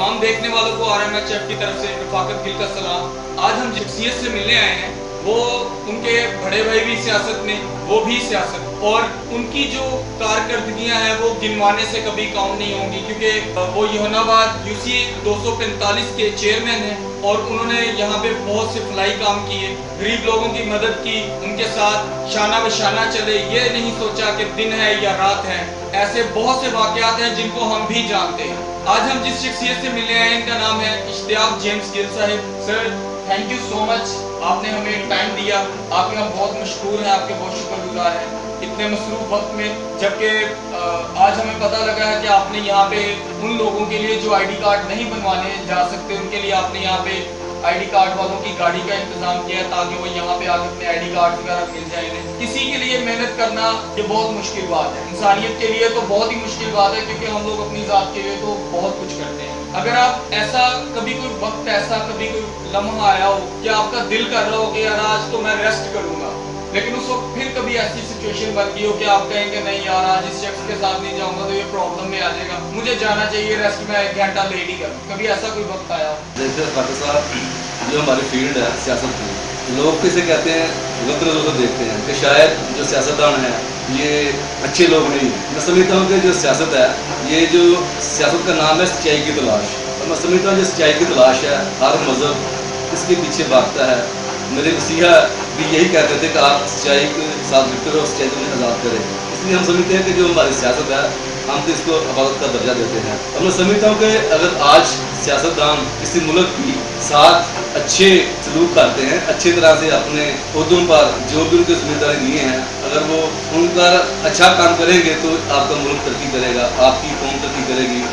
तमाम देखने वालों को RMHF की तरफ से रफाकत दिल का सलाम। आज हम शख्सियत से मिलने आए हैं, वो उनके बड़े भाई भी सियासत में, वो भी सियासत, और उनकी जो कारकर्दगियाँ हैं वो गिनवाने से कभी काउंट नहीं होंगी, क्योंकि वो जहानाबाद UC 245 के चेयरमैन हैं और उन्होंने यहाँ पे बहुत से फलाई काम किए, गरीब लोगों की मदद की, उनके साथ शाना बशाना चले, ये नहीं सोचा कि दिन है या रात है। ऐसे बहुत से वाक़यात हैं जिनको हम भी जानते हैं। आज हम जिस शख्सियत से मिलने आए हैं, इनका नाम है Ishtiaq James Gill Sahib. Sir, thank you so much, आपने हमें टाइम दिया, आपके हम बहुत मशकूर हैं, आपके बहुत शुक्रगुजार हैं इतने मसरूफ वक्त में। जबकि आज हमें पता लगा है कि आपने यहाँ पे उन लोगों के लिए जो ID कार्ड नहीं बनवाने जा सकते, उनके लिए आपने यहाँ पे ID कार्ड वालों की गाड़ी का इंतजाम किया है ताकि वो यहाँ पे आकर अपने ID कार्ड वगैरह मिल जाए इन्हें। किसी के लिए मेहनत करना ये बहुत मुश्किल बात है, इंसानियत के लिए तो बहुत ही मुश्किल बात है, क्योंकि हम लोग अपनी ज़ात के लिए तो बहुत कुछ करते हैं। अगर आप ऐसा कभी कोई वक्त, ऐसा कभी कोई लम्हा आया हो कि आपका दिल कर रहा हो कि यार आज तो मैं रेस्ट करूँगा, लेकिन उस वक्त फिर कभी ऐसी सिचुएशन बन गई हो कि आप कहें कि नहीं यार आज इस शख्स के साथ नहीं जाऊंगा तो ये प्रॉब्लम में आ जाएगा, मुझे जाना चाहिए, रेस्ट में 1 घंटा लेट ही करूँ, कभी ऐसा कोई वक्त आया? देखिए फातिह साहब, जो हमारी फील्ड है सियासत की, लोग तो इसे कहते हैं, गलत नज़र से देखते हैं कि शायद जो सियासतदान है ये अच्छे लोग नहीं हैं। मैं समझता हूँ कि जो सियासत है, ये जो सियासत का नाम है सच्चाई की तलाश, और मैं समझता हूँ जो सच्चाई की तलाश है, हर मज़हब इसके पीछे भागता है। मेरे मसीहा भी यही कहते थे कि आप सच्चाई के साथ लिखते रहो, सच्चाई को आज़ाद करें। इसलिए हम समझते हैं कि जो हमारी सियासत है, हम तो इसको इबादत का दर्जा देते हैं। और मैं समझता हूँ कि अगर आज सियासतदान किसी मुल्क की साथ अच्छे सलूक करते हैं, अच्छी तरह से अपने उहदों पर जो भी उनकी जिम्मेदारी लिए हैं, अगर वो उनका अच्छा काम करेंगे तो आपका मुल्क तरक्की करेगा, आपकी कौम तरक्की करेगी,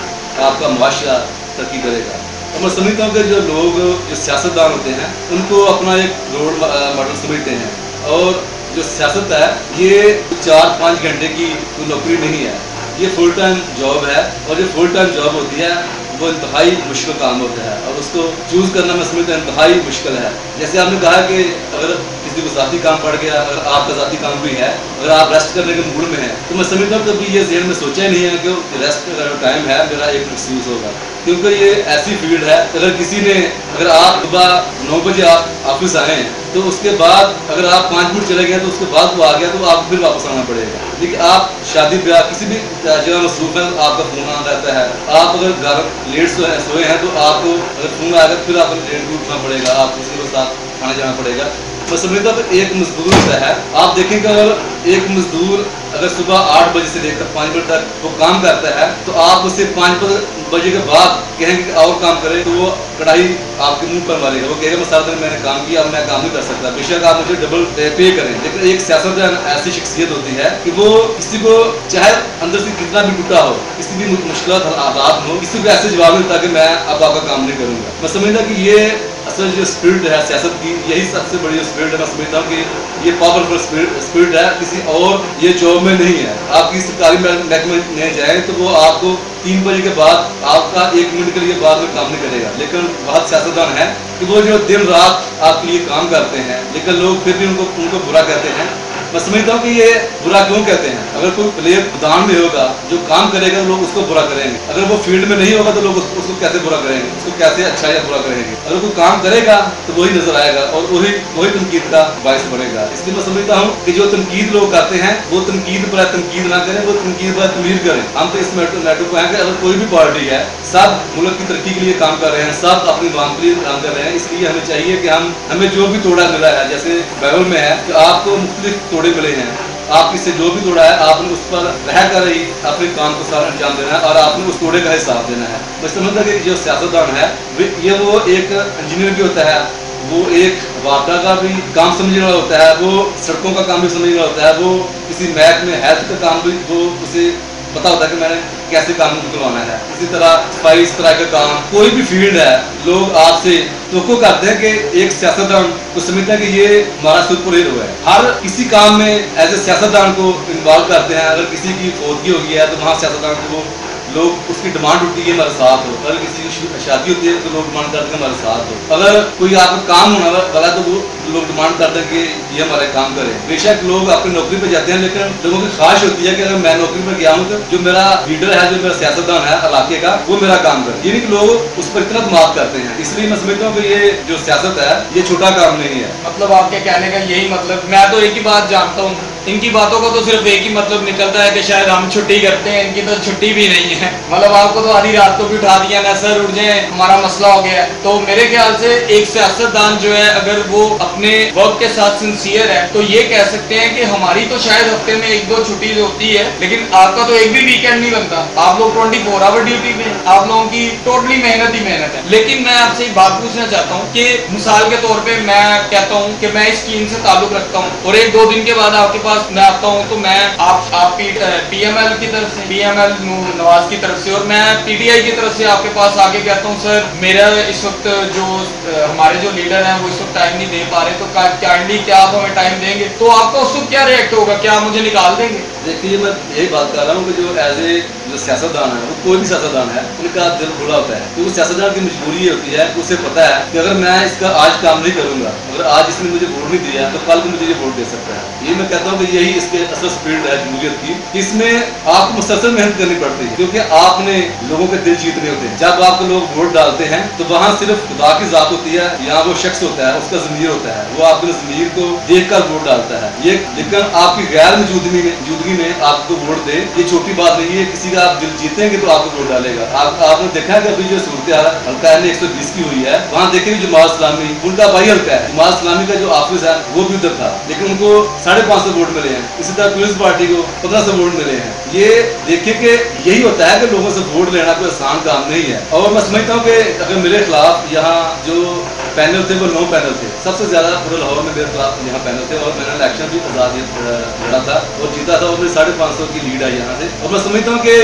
आपका मुआशरा तरक्की करेगा। और मैं समझता हूँ कि जो लोग, जो सियासतदान होते हैं, उनको अपना एक रोल मॉडल समझते हैं, और जो सियासत है ये 4-5 घंटे की कोई नौकरी नहीं है, ये फुल टाइम जॉब है, और जो फुल टाइम जॉब होती है वो इंतहाई मुश्किल काम होता है, और उसको चूज़ करना मैं समझता हूँ इंतहाई मुश्किल है। जैसे आपने कहा कि अगर किसी को ज़ाती काम पड़ गया, अगर आपका ज़ाती काम भी है, अगर आप रेस्ट करने के मूड में हैं, तो मैं समझता हूँ कभी ये ज़हन में सोचा ही नहीं है कि रेस्ट का टाइम है मेरा एक एक्सक्यूज़ होगा, क्योंकि ये ऐसी फील्ड है, अगर किसी ने, अगर आप सुबह 9 बजे आप ऑफिस आए हैं तो उसके बाद अगर आप 5 मिनट चले गए तो उसके बाद वो आ गया तो आपको फिर वापस आना पड़ेगा। लेकिन आप शादी ब्याह किसी भी जगह मसरूफ है, आपका फ़ोन आ रहता है, आप अगर घर लेट सोए हैं तो आपको अगर फ़ोन आएगा फिर आपको लेट भी उठना पड़ेगा, आप किसी के साथ खाना जाना पड़ेगा। मैं समझता हूँ एक मजदूर है, आप देखेंगे अगर एक मजदूर अगर सुबह 8 बजे से लेकर 5 बजे तक वो काम करता है, तो आप उसे 5 बजे के बाद कहेंगे कि और काम करें तो वो कढ़ाई आपके मुंह पर मारेगा, वो कहेगा मैं सारा दिन मैंने काम किया, अब मैं काम नहीं कर सकता, बेशक आप मुझे डबल पे करें। लेकिन एक सियासतदान ऐसी शख्सियत होती है कि वो किसी को चाहे अंदर से कितना भी टूटा हो, किसी भी मुश्किल हालात हो, किसी को ऐसे जवाब नहीं देता कि मैं अब आपका काम नहीं करूँगा। मैं समझता कि ये असल जो स्पिरिट है सियासत की, यही सबसे बड़ी स्पिरिट है। मैं समझता हूँ कि ये पावरफुल स्पिरिट है, किसी और ये जॉब में नहीं है। आप किसी सरकारी महकमे में जाएँ तो वो आपको 3 बजे के बाद आपका 1 मिनट के लिए बाद में काम नहीं करेगा, लेकिन बहुत सियासतदान है कि वो जो दिन रात आपके लिए काम करते हैं, लेकिन लोग फिर भी उनको बुरा कहते हैं। मैं समझता हूँ कि ये बुरा क्यों कहते हैं। अगर कोई प्लेयर मैदान में होगा, जो काम करेगा, लोग उसको बुरा करेंगे, अगर वो फील्ड में नहीं होगा तो लोग उसको कैसे बुरा करेंगे, उसको कैसे अच्छा या बुरा करेंगे। अगर कोई काम करेगा तो वही नजर आएगा और वही तनकीद का बायस बनेगा। इसलिए मैं समझता हूँ कि जो तनकीद लोग करते हैं वो तनकीद पर तनकीद ना करें, वो तनकीद पर तमीर करें। हम तो इस मैटर को हैं कि अगर कोई भी पार्टी है, सब मुल्क की तरक्की के लिए काम कर रहे हैं, सब अपनी वाम के लिए काम कर रहे हैं, इसलिए हमें चाहिए कि हमें जो भी तोड़ा मिला है, जैसे बाइबल में है कि आपको मुख्तलिफ तोड़े मिले हैं, आप इससे जो भी तोड़ा है आपने उस पर रह कर ही अपने काम को सारा अंजाम देना है और आपने उस तोड़े का हिसाब देना है। मैं समझता कि जो सियासतदान है ये वो एक इंजीनियर भी होता है, वो एक वापडा का भी काम समझने वाला होता है, वो सड़कों का काम भी समझने वाला होता है, वो किसी महकमे हेल्थ का काम भी वो उसे पता होता है कि मैंने कैसे काम करवाना है। इसी तरह सफाई सुथराई का काम, कोई भी फील्ड है, लोग आपसे तो करते हैं कि एक सियासतदान को समझते हैं कि ये हमारा सुपर हीरो है। हर किसी काम में एज ए सियासतदान को इन्वॉल्व करते हैं। अगर किसी की फौतगी हो गई है तो वहाँ सियासतदान को वो लोग उसकी डिमांड उठती है हमारे साथ हो, अगर किसी की शादी होती है तो लोग डिमांड करते हैं हमारे साथ हो, अगर कोई आपका काम होना वाला तो वो लोग डिमांड करते हैं कि ये हमारा काम करे। बेशक लोग अपनी नौकरी पर जाते हैं, लेकिन लोगों की ख्वाहिश होती है कि अगर मैं नौकरी पर गया हूँ तो जो मेरा लीडर है, जो मेरा सियासतदान है इलाके का, वो मेरा काम करे। यानी कि लोग उस पर इतना मात करते हैं। इसलिए मैं समझता हूँ कि ये जो सियासत है ये छोटा काम नहीं है। मतलब आपके कहने का यही मतलब, मैं तो एक ही बात जानता हूँ, इनकी बातों का तो सिर्फ एक ही मतलब निकलता है कि शायद हम छुट्टी करते हैं, इनकी तो छुट्टी भी नहीं है। मतलब आपको तो आधी रात को भी उठा दिया ना, सर उठ जाए हमारा मसला हो गया है। तो मेरे ख्याल से एक सियासतदान जो है अगर वो अपने वर्क के साथ सिंसियर है तो ये कह सकते हैं कि हमारी तो शायद हफ्ते में 1-2 छुट्टी होती है, लेकिन आपका तो एक भी वीकेंड नहीं बनता। आप लोग 24 आवर ड्यूटी पे, आप लोगों की टोटली मेहनत ही मेहनत है। लेकिन मैं आपसे एक बात पूछना चाहता हूँ कि मिसाल के तौर पर मैं कहता हूँ कि मैं इस टीम से ताल्लुक रखता हूँ और 1-2 दिन के बाद आपके पास मैं आता हूँ तो मैं आप PML की तरफ से, PML नवाज की तरफ से और मैं PTI की तरफ से आपके पास आके कहता हूँ सर मेरा इस वक्त जो हमारे जो लीडर हैं वो इस वक्त टाइम नहीं दे पा रहे, तो काइंडली क्या आप हमें टाइम देंगे? तो आपका उस वक्त क्या रिएक्ट होगा? क्या आप मुझे निकाल देंगे? देखिए मैं यही बात कर रहा हूँ कि जो एज ए जो सियासतदान है, वो कोई भी सियासतदान है, उनका दिल खुला होता है। तो वो सियासतदान की मजबूरी ये होती है कि उसे पता है कि अगर मैं इसका आज काम नहीं करूंगा, अगर आज इसने मुझे वोट नहीं दिया तो कल को मुझे ये वोट दे सकता है। ये मैं कहता हूँ कि यही इसके असल स्पिरिट है जमहूरियत की। इसमें आपको मुसलसल मेहनत करनी पड़ती है क्योंकि आपने लोगों के दिल जीतने होते हैं। जब आपको लोग वोट डालते हैं तो वहाँ सिर्फ खुदा की जात होती है, यहाँ वो शख्स होता है, उसका ज़मीर होता है, वो आपके ज़मीर को देख कर वोट डालता है। ये लेकिन आपकी गैर मौजूदगी में आपको वोट दे, ये छोटी बात नहीं है। किसी का आप दिल जीतेंगे तो आपको वोट डालेगा। आपने देखा है कि अभी जो सूरत हाल हल्का है 120 की हुई है, वहाँ देखेंगे जमात इस्लामी उनका भाई हल्का है, जमात इस्लामी का जो ऑफिस है वो भी उधर था, लेकिन उनको 550 वोट मिले हैं। इसी तरह पीपल्स पार्टी को 1500 वोट मिले हैं। ये देखिए कि यही होता है कि लोगों से वोट लेना कोई आसान काम नहीं है। और मैं समझता हूँ कि अगर मेरे खिलाफ यहाँ जो पैनल थे वो 9 पैनल थे, सबसे ज्यादा पूरे लाहौर में मेरे खिलाफ यहाँ पैनल थे और मैंने इलेक्शन भी आजाद लड़ा था और जीता था और मेरी 550 की लीड आई यहाँ से। और मैं समझता हूँ कि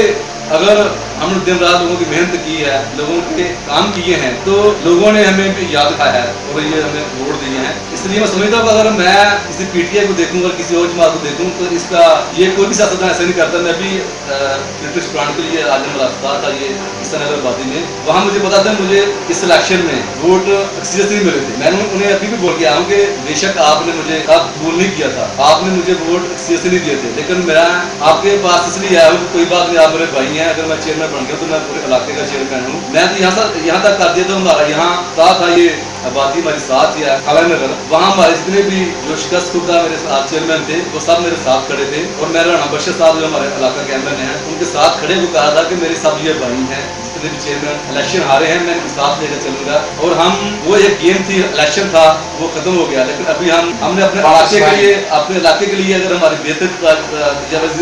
अगर हमने दिन रात लोगों की मेहनत की है, लोगों के काम किए हैं, तो लोगों ने हमें भी याद रखा है और ये हमें वोट दिए हैं। इसलिए मैं समझता हूँ अगर मैं किसी PTI को देखूंगा, किसी और जमात को देखूँ तो इसका ये कोई भी सियासतदान ऐसा नहीं करता। मैं भी क्रिकेट प्लांट के लिए आज मुलाकात था ये किसानबादी में, वहाँ मुझे पता था मुझे इस इलेक्शन में वोट सीरियस नहीं मिले थे। मैंने उन्हें अभी भी बोल के आया हूँ कि बेशक आपने मुझे कबूल नहीं किया था, आपने मुझे वोट सीरियस नहीं दिए थे, लेकिन मैं आपके पास इसलिए आया हूँ कोई बात नहीं, आप मेरे भाई हैं। अगर मैं चेयरमैन बन गया तो मैं पूरे इलाके का चेयरमैन हूँ। मैं तो यहाँ तक कर दिया था, हमारा यहाँ था ये आबादी हमारे साथ ही नगर, वहाँ हमारे जितने भी जो शिकस्त खुदा मेरे साथ चेयरमैन थे वो सब मेरे साथ खड़े थे और मेरा राणा बशीर साहब जो हमारे इलाका के एमएलए हैं उनके साथ खड़े वो कहा था कि मेरे सब ये भाई हैं, जितने भी चेयरमैन इलेक्शन हारे हैं मैं इनके साथ लेकर चलूंगा। और हम वो एक गेम थी, इलेक्शन था, वो खत्म हो गया, लेकिन अभी हमने अपने इलाके के लिए अगर हमारे बेहतर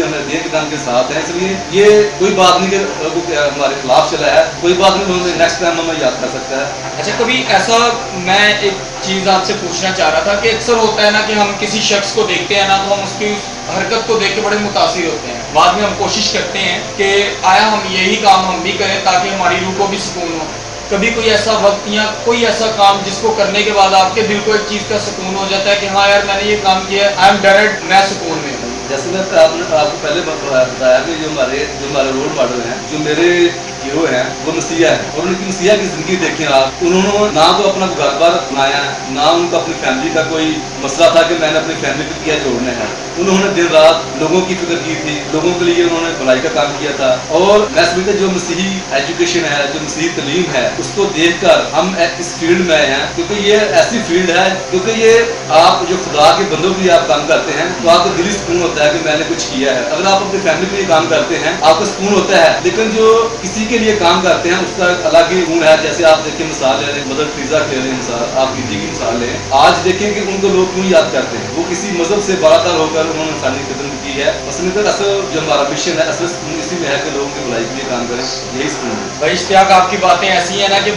हमें दिए के साथ हैं, इसलिए ये कोई बात नहीं कि हमारे खिलाफ चला है, कोई बात नहीं, नेक्स्ट टाइम हमें याद कर सकता है। अच्छा, कभी ऐसा मैं एक चीज़ आपसे पूछना चाह रहा था कि अक्सर होता है ना कि हम किसी शख्स को देखते हैं ना तो हम उसकी हरकत को देख के बड़े मुतासिर होते हैं, बाद में हम कोशिश करते हैं कि आया हम यही काम हम भी करें ताकि हमारी रूह को भी सुकून हो। कभी कोई ऐसा वक्त या कोई ऐसा काम जिसको करने के बाद आपके दिल को एक चीज़ का सुकून हो जाता है कि हाँ यार मैंने ये काम किया, आई एम डन इट, मैं सुकून में हूँ? जैसे मैं आपको पहले बताया कि जो हमारे रोल मॉडल हैं, जो मेरे हीरो हैं, वो मसीहा है और उनकी मसीहा की जिंदगी देखें आप, उन्होंने ना तो अपना घर बार बनाया, ना उनको अपनी फैमिली का कोई मसला था कि मैंने अपनी फैमिली को क्या जोड़ना है। उन्होंने दिन रात लोगों की फिक्र की थी, लोगों के लिए उन्होंने भलाई का काम किया था। और मैं समझता जो मसीही एजुकेशन है, जो मसीही तालीम है, उसको देखकर हम इस फील्ड में आए हैं क्योंकि ये ऐसी फील्ड है, क्योंकि ये आप जो खुदा के बंदों के लिए आप काम करते हैं तो आपको दिली सुकून होता है कि मैंने कुछ किया है। अगर आप अपनी फैमिली के लिए काम करते हैं आपको सुकून होता है, लेकिन जो किसी के लिए काम करते हैं उसका अलग ही गुण है। जैसे आप देखिए मिसाल ले रहे मदर टेरेसा ले रहे मिसाल, आप दीदी की मिसाल लें, आज देखें कि उनको लोग क्यों याद करते हैं, वो किसी मजहब से बारातर होकर उन्होंने इंसानी खिदमत की है। असल जो हमारा मिशन है असल इसी में है कि लोगों की भलाई के लिए काम करें, यही सुकून है। भाई इश्तियाक, आपकी बातें ऐसी है ना कि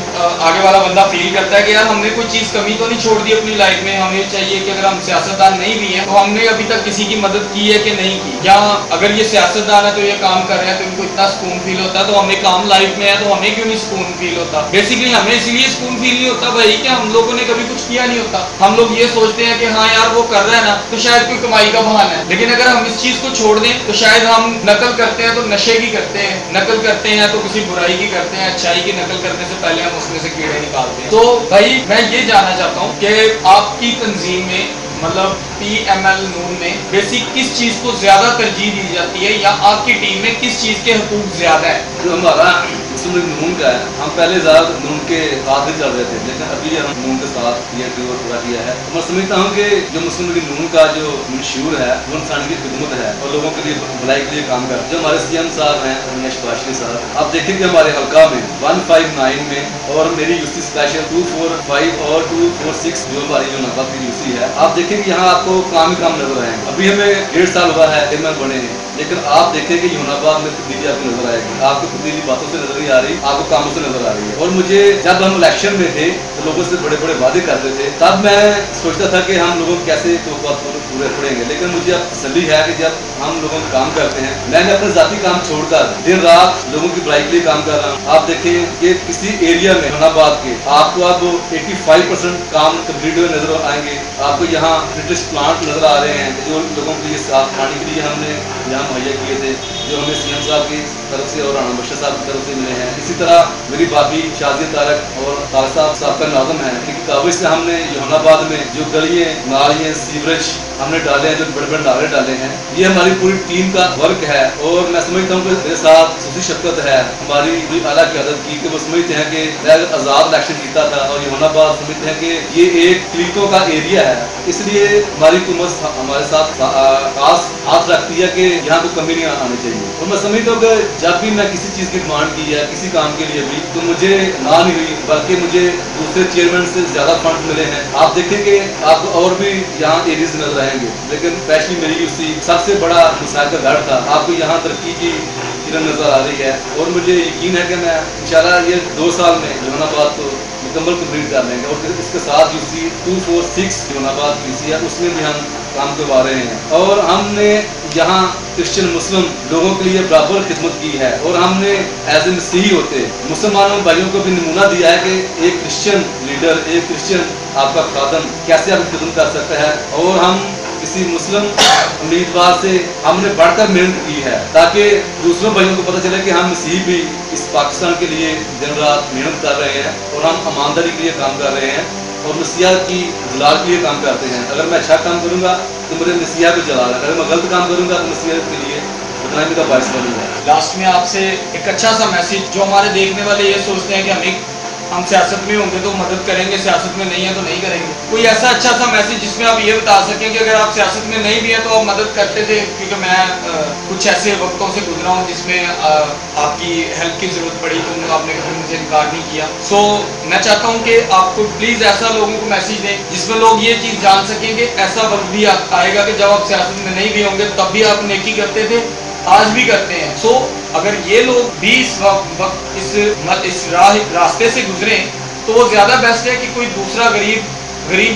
आगे वाला बंदा फील करता है कि यार हमने कोई चीज़ कमी तो नहीं छोड़ दी अपनी लाइफ में। हमें चाहिए कि अगर हम सियासतदान नहीं भी हैं तो हमने अभी तक किसी की मदद की है कि नहीं की, या अगर ये सियासतदान है तो ये काम कर रहे हैं तो इनको इतना सुकून फील होता है तो हमने काम हम लाइफ में है तो हमें क्यों नहीं सुकून फील होता? बेसिकली हमें इसलिए सुकून फील नहीं होता भाई कि हम लोगों ने कभी कुछ किया नहीं होता। हम लोग ये सोचते हैं कि हाँ यार वो कर रहा है ना तो शायद कोई कमाई का बहाना है। लेकिन अगर हम इस चीज को छोड़ दें तो शायद हम नकल करते हैं तो नशे की करते हैं, नकल करते हैं तो किसी बुराई की करते हैं, अच्छाई की नकल करने से पहले हम उसमें से कीड़े निकालते हैं। तो भाई मैं ये जानना चाहता हूँ कि आपकी तंजीम में मतलब PML नून में बेसिक किस चीज को ज्यादा तरजीह दी जाती है या आपकी टीम में किस चीज के हुकूक ज्यादा है? जो हमारा मुस्लिम लीग नून का है, हम पहले ज़्यादा नून के साथ ही चल रहे थे, लेकिन अभी हम नून के साथ ये टूर पूरा किया है। तो मैं समझता हूँ कि जो मुस्लिम लीग नून का जो मंशूर है वो इंसान की खिदमत है और लोगों के लिए भलाई के लिए काम कर रहा है। जो हमारे CM साहब हैं शबाशरी साहब, आप देखेंगे हमारे हल्का में 159 में और मेरी यूसी स्पेशल 245 और 246 जो हमारी जो नवाब की यूसी है, आप देखेंगे यहाँ आपको काम ही काम नजर आएंगे। अभी हमें 1.5 साल हुआ है ML बने हैं, लेकिन आप देखेंगे यूनाबाद में तब्दीली आपको नजर आएगी। आपको तब्दीली बातों से नजर नहीं आ रही, आपको कामों से नजर आ रही है। और मुझे जब हम इलेक्शन में थे तो लोगों से बड़े बड़े वादे करते थे, तब मैं सोचता था कि हम लोगों कैसे तो पूरे पड़ेंगे। लेकिन मुझे अब तसल्ली है कि जब हम लोगों का काम करते हैं, मैंने अपने जाती काम छोड़कर दिन रात लोगों की भलाई के लिए काम कर रहा हूँ। आप देखें कि किसी एरिया में यूनाबाद के आपको अब 85% काम कंप्लीट हुए नजर आएंगे। आपको यहाँ फिटनेस प्लांट नजर आ रहे हैं जो लोगों के लिए साफ पानी के लिए हमने यहाँ मुहैया किए थे, जो हमें CM साहब की तरफ से और राणा बख्शा साहब की तरफ से मिले हैं। इसी तरह मेरी भाभी शाजिया तारक और तारक साहब का नाज़म है, इनकी काविश से हमने यूनाबाद में जो गलियाँ नालियाँ सीवरेज हमने डाले हैं, जो बड़े बड़े नाले डाले हैं। ये हमारी पूरी टीम का वर्क है और मैं समझता हूँ कि मेरे साथ सूसी शफकत है हमारी भी आला क़यादत की, कि वो समझते हैं कि मैं अगर आज़ाद इलेक्शन जीता था और यूनाबाद समझते हैं कि ये एक क्लीटों का एरिया है, इसलिए हमारी हुकूमत हमारे साथ खास हाथ रखती है कि यहाँ को कमी नहीं आनी चाहिए। और मैं समझता हूँ कि जब भी मैं किसी चीज़ की डिमांड की है किसी काम के लिए भी, तो मुझे ना नहीं हुई, बल्कि मुझे दूसरे चेयरमैन से ज़्यादा फंड मिले हैं। आप देखेंगे आपको और भी यहाँ एरियाज नजर आएंगे, लेकिन स्पेशली मेरी यूसी सबसे बड़ा मिसाल का गढ़ था। आपको यहाँ तरक्की की किरण नजर आ रही है और मुझे यकीन है कि मैं इंशाल्लाह ये 2 साल में यूनाबाद को मुकम्मल कंप्लीट कर लेंगे। और इसके साथ यूसी 246 यूनाबाद यूसी है, उसमें भी हम काम करवा रहे हैं। और हमने यहाँ क्रिश्चियन मुस्लिम लोगों के लिए बराबर खिदमत की है और हमने एज ए मसीही होते मुसलमानों भाइयों को भी नमूना दिया है कि एक क्रिश्चियन लीडर, एक क्रिश्चियन आपका खादम कैसे आपकी खिदमत कर सकता है। और हम किसी मुस्लिम उम्मीदवार से हमने बढ़कर मेहनत की है ताकि दूसरों भाइयों को पता चले कि हम मसीही भी इस पाकिस्तान के लिए दिन रात मेहनत कर रहे हैं और हम ईमानदारी के लिए काम कर रहे हैं और मसीहा की जलाल के लिए काम करते हैं। अगर मैं अच्छा काम करूँगा तो मेरे मसीहा को जलाल है, अगर मैं गलत काम करूँगा तो मसीहा के लिए बदनामी का बायस बनूंगा। लास्ट में आपसे एक अच्छा सा मैसेज, जो हमारे देखने वाले ये सोचते हैं कि हम सियासत में होंगे तो मदद करेंगे, सियासत में नहीं है तो नहीं करेंगे, कोई ऐसा अच्छा सा मैसेज जिसमें आप ये बता सकें कि अगर आप सियासत में नहीं भी हैं तो आप मदद करते थे? क्योंकि मैं कुछ ऐसे वक्तों से गुजरा हूँ जिसमें आपकी हेल्प की जरूरत पड़ी तो आपने कभी मुझे इनकार नहीं किया। सो मैं चाहता हूँ कि आपको प्लीज़ ऐसा लोगों को मैसेज दें जिसमें लोग ये चीज़ जान सकेंगे ऐसा वक्त भी आएगा कि जब आप सियासत में नहीं भी होंगे तब भी आप नेकी करते थे, आज भी करते हैं। सो अगर ये लोग भी इस वक्त इस रास्ते से गुजरे तो वो ज़्यादा बेस्ट है कि कोई दूसरा गरीब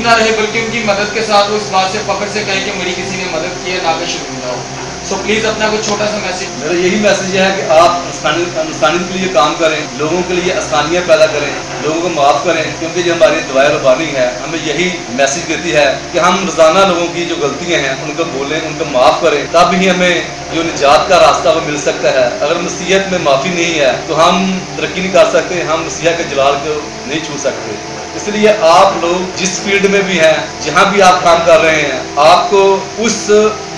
ना रहे, बल्कि उनकी मदद के साथ वो इस बात से फख्र से कहे कि मेरी किसी ने मदद की है, ना कि शर्मिंदा हो। सो प्लीज़ अपना कुछ छोटा सा मैसेज। मेरा यही मैसेज है कि आप इंसानियत के लिए काम करें, लोगों के लिए आसानियाँ पैदा करें, लोगों को माफ़ करें, क्योंकि जो हमारी दुआए रब्बानी है हमें यही मैसेज देती है कि हम रोज़ाना लोगों की जो गलतियाँ हैं उनको बोलें, उनको माफ़ करें, तब ही हमें जो निजात का रास्ता वो मिल सकता है। अगर मसीहत में माफ़ी नहीं है तो हम तरक्की नहीं कर सकते, हम मसीहा के जलाल को नहीं छू सकते। इसलिए आप लोग जिस फील्ड में भी हैं, जहाँ भी आप काम कर रहे हैं, आपको उस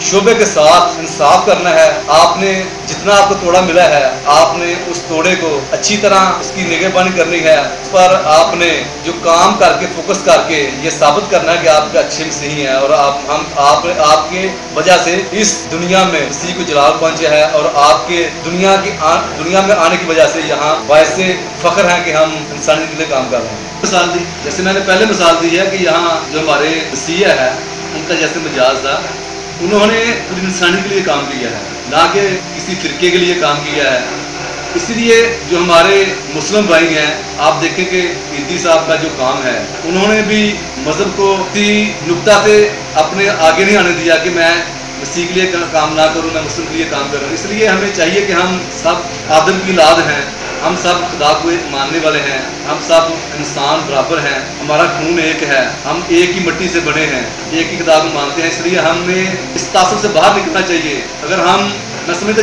शोबे के साथ इंसाफ करना है। आपने जितना आपको तोड़ा मिला है, आपने उस तोड़े को अच्छी तरह उसकी निगहबानी करनी है। उस पर आपने जो काम करके फोकस करके ये साबित करना है कि आप अच्छे मसीही हैं और आपके वजह से इस दुनिया में मसीह को जलाल पहुंचे है और आपके दुनिया में आने की वजह से यहाँ बायस फख्र है कि हम इंसानियत के लिए काम कर रहे हैं। मिसाल दी, जैसे मैंने पहले मिसाल दी है कि यहाँ जो हमारे मसीह है उनका जैसे मिजाज था, उन्होंने पूरी इंसानियत के लिए काम किया है, ना कि किसी फिरके के लिए काम किया है। इसलिए जो हमारे मुस्लिम भाई हैं, आप देखें कि ईदी साहब का जो काम है, उन्होंने भी मजहब को किसी नुक्ता से अपने आगे नहीं आने दिया कि मैं मसीह के लिए काम ना करूँ, मैं मुस्लिम के लिए काम करूँ। इसलिए हमें चाहिए कि हम सब आदम की औलाद हैं हम सब खुदा को मानने वाले हैं, हम सब इंसान बराबर हैं, हमारा खून एक है, हम एक ही मिट्टी से बने हैं, एक ही खुदा को मानते हैं। इसलिए हमें इस तासुब से बाहर निकलना चाहिए। अगर मैं समझता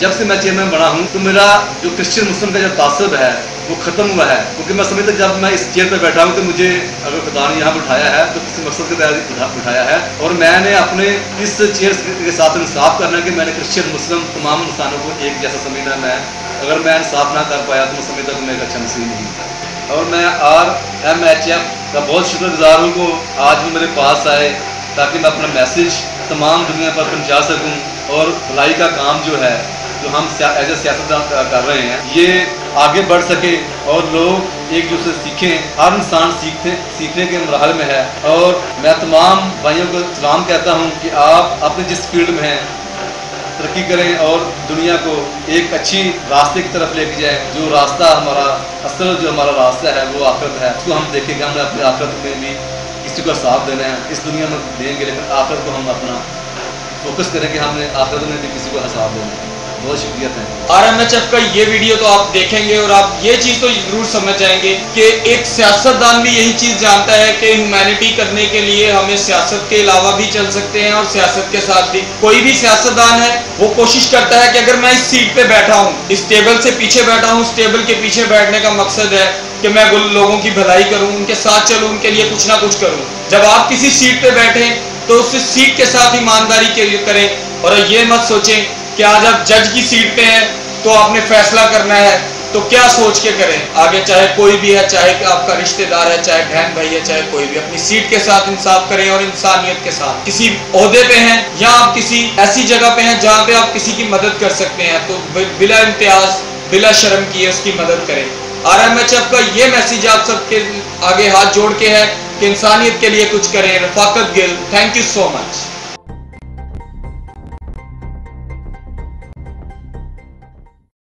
जब से मैं चेयरमैन बना हूँ तो मेरा जो क्रिश्चियन मुस्लिम का जो तासुब है वो ख़त्म हुआ है, क्योंकि मैं समझता जब मैं इस चेयर पर बैठा हूँ तो मुझे अगर खुदा ने यहाँ बिठाया है तो किसी मकसद के तहत बिठाया है, और मैंने अपने इस चेयर के साथ इंसाफ करना है कि मैंने क्रिश्चियन मुस्लिम तमाम इंसानों को एक जैसा समझना है। अगर मैं इंसाफ ना कर पाया तो मैं समझता कि मैं एक अच्छा मसीह नहीं। और मैं RMHF का बहुत शुक्रगुजार हूँ को आज भी मेरे पास आए ताकि मैं अपना मैसेज तमाम दुनिया पर पहुँचा सकूँ, और भलाई का काम जो है जो हम एज ए सियासतदान कर रहे हैं ये आगे बढ़ सके और लोग एक दूसरे सीखें। हर इंसान सीखने के मरहल में है, और मैं तमाम भाइयों को सलाम कहता हूँ कि आप अपने जिस फील्ड में हैं तरक्की करें और दुनिया को एक अच्छी रास्ते की तरफ लेके जाएं। जो रास्ता हमारा असल जो हमारा रास्ता है वो आखिरत है, उसको हम देखेंगे। हमने अपनी आखिरत में भी किसी को साथ देना है, इस दुनिया में देंगे, लेकिन आखिरत को हम अपना फोकस करें कि हमने आखिरत में भी किसी को हिसाब देना है। बहुत शुक्रिया था। RMHF का ये वीडियो तो आप देखेंगे और आप ये चीज़ तो जरूर समझ जाएंगे कि एक सियासतदान भी यही चीज़ जानता है कि ह्यूमैनिटी करने के लिए हमें सियासत के अलावा भी चल सकते हैं और सियासत के साथ भी। कोई भी सियासतदान है वो कोशिश करता है कि अगर मैं इस सीट पे बैठा हूँ, इस टेबल से पीछे बैठा हूँ, इस टेबल के पीछे बैठने का मकसद है कि मैं लोगों की भलाई करूँ, उनके साथ चलूँ, उनके लिए कुछ ना कुछ करूँ। जब आप किसी सीट पे बैठे तो उस सीट के साथ ईमानदारी करें, और ये मत सोचें कि आज आप जज की सीट पे हैं तो आपने फैसला करना है तो क्या सोच के करें आगे, चाहे कोई भी है, चाहे आपका रिश्तेदार है, चाहे बहन भाई है, चाहे कोई भी। अपनी सीट के साथ इंसाफ करें और इंसानियत के साथ। किसी ओहदे पे हैं या आप किसी ऐसी जगह पे हैं जहाँ पे आप किसी की मदद कर सकते हैं तो बिला इम्तियाज बिला शर्म किए उसकी मदद करें। RMHF का ये मैसेज आप सबके आगे हाथ जोड़ के है कि इंसानियत के लिए कुछ करें। Rafaqat Gill, thank you so much.